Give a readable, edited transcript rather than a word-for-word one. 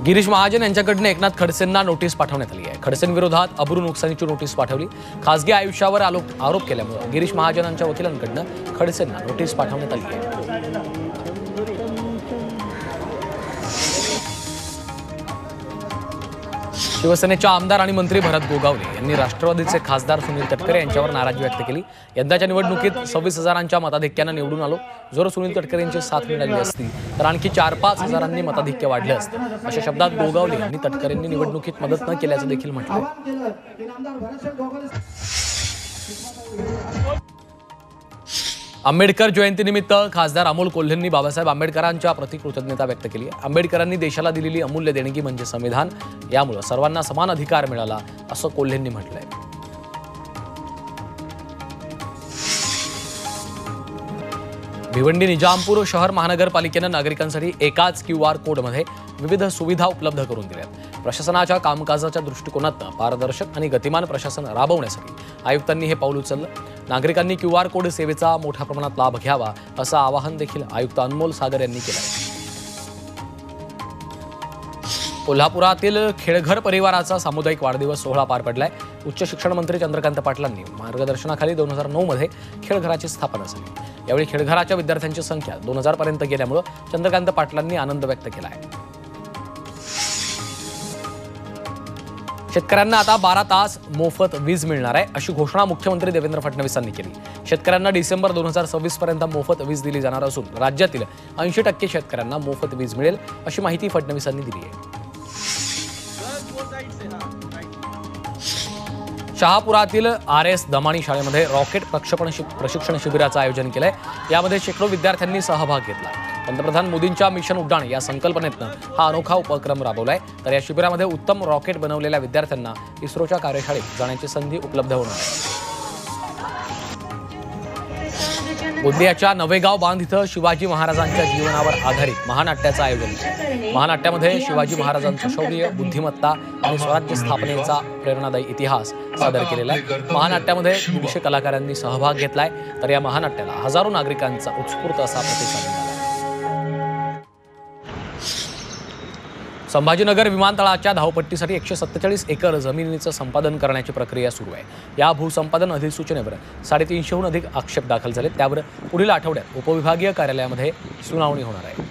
गिरीश महाजन यांच्याकडून एकनाथ खडसेंना नोटीस पाठवण्यात आली आहे। खडसेंविरोधात अब्रू नुकसानीची नोटीस पाठवली। खासगी आयुष्यावर आरोप केल्यामुळे गिरीश महाजनांच्या वकिलांकडून खडसेंना नोटीस पाठवण्यात आली आहे। शिवसेनेच्या आमदार आणि मंत्री भरत गोगावले यांनी राष्ट्रवादीचे खासदार सुनील तटकरे यांच्यावर नाराजी व्यक्त केली। यंदाच्या निवडणुकीत 26,000च्या मताधिक्याने निवडून आलो। जर सुनील तटकरे यांची साथ मिळाली असती तर आणखी 4-5 हजारांनी मताधिक्य वाढले असते, अशा शब्दात गोगावले यांनी तटकरेंनी निवडणुकीत मदत न केल्याचं देखील म्हटलं। आंबेडकर जयंतीनिमित्त खासदार अमोल कोल्हेंनी बाबासाहेब आंबेडकरांच्या प्रति कृतज्ञता व्यक्त केली आहे। आंबेडकरांनी देशाला दिलेली अमूल्य देणगी म्हणजे संविधान, यामुळे सर्वांना समान अधिकार मिळाला असं कोल्हेंनी म्हटलंय। भिवंडी निजामपूर शहर महानगरपालिकेनं नागरिकांसाठी एकाच QR कोडमध्ये विविध सुविधा उपलब्ध करून दिल्यात। प्रशासनाच्या कामकाजाच्या दृष्टिकोनातून पारदर्शक आणि गतिमान प्रशासन राबवण्यासाठी आयुक्तांनी हे पाऊल उचललं। नागरिकांनी QR कोड सेवेचा मोठ्या प्रमाणात लाभ घ्यावा असं आवाहन देखील आयुक्त अनमोल सागर यांनी केलं आहे। कोल्हापुरातील खेळघर परिवाराचा सामुदायिक वाढदिवस सोहळा पार पडलाय। उच्च शिक्षण मंत्री चंद्रकांत पाटलांनी मार्गदर्शनाखाली 2009 मध्ये खेळघराची स्थापना झाली। यावेळी खेळघराच्या विद्यार्थ्यांची संख्या 2000 पर्यंत गेल्यामुळे चंद्रकांत पाटलांनी आनंद व्यक्त केला आहे। शेतकऱ्यांना आता 12 तास मोफत वीज मिळणार आहे, अशी घोषणा मुख्यमंत्री देवेंद्र फडणवीसांनी केली। शेतकऱ्यांना डिसेंबर 2026 पर्यंत मोफत वीज दिली जाणार असून राज्यातील 80% शेतकऱ्यांना मोफत वीज मिळेल, अशी माहिती फडणवीसांनी दिली आहे। शहापुरातील RS दमाणी शाळेमध्ये रॉकेट प्रशिक्षण शिबिराचं आयोजन केलंय। यामध्ये शेकडो विद्यार्थ्यांनी सहभाग घेतला। पंतप्रधान मोदींच्या मिशन उड्डाण या संकल्पनेतनं हा अनोखा उपक्रम राबवलाय। तर या शिबिरामध्ये उत्तम रॉकेट बनवलेल्या विद्यार्थ्यांना इस्रोच्या कार्यशाळेत जाण्याची संधी उपलब्ध होणार आहे। गोंदियाच्या नवेगाव बांध इथं शिवाजी महाराजांच्या जीवनावर आधारित महानाट्याचं आयोजन केलं। महानाट्यामध्ये शिवाजी महाराजांचं शौर्य, बुद्धिमत्ता आणि स्वराज्य स्थापनेचा प्रेरणादायी इतिहास सादर केलेला आहे। महानाट्यामध्ये 150 कलाकारांनी सहभाग घेतलाय। तर या महानाट्याला हजारो नागरिकांचा उत्स्फूर्त असा प्रतिसाद मिळाला। संभाजीनगर विमानतळाच्या धावपट्टीसाठी 147 एकर जमिनीचं संपादन करण्याची प्रक्रिया सुरू आहे। या भूसंपादन अधिसूचनेवर 350हून अधिक आक्षेप दाखल झाले। त्यावर पुढील आठवड्यात उपविभागीय कार्यालयामध्ये सुनावणी होणार आहे।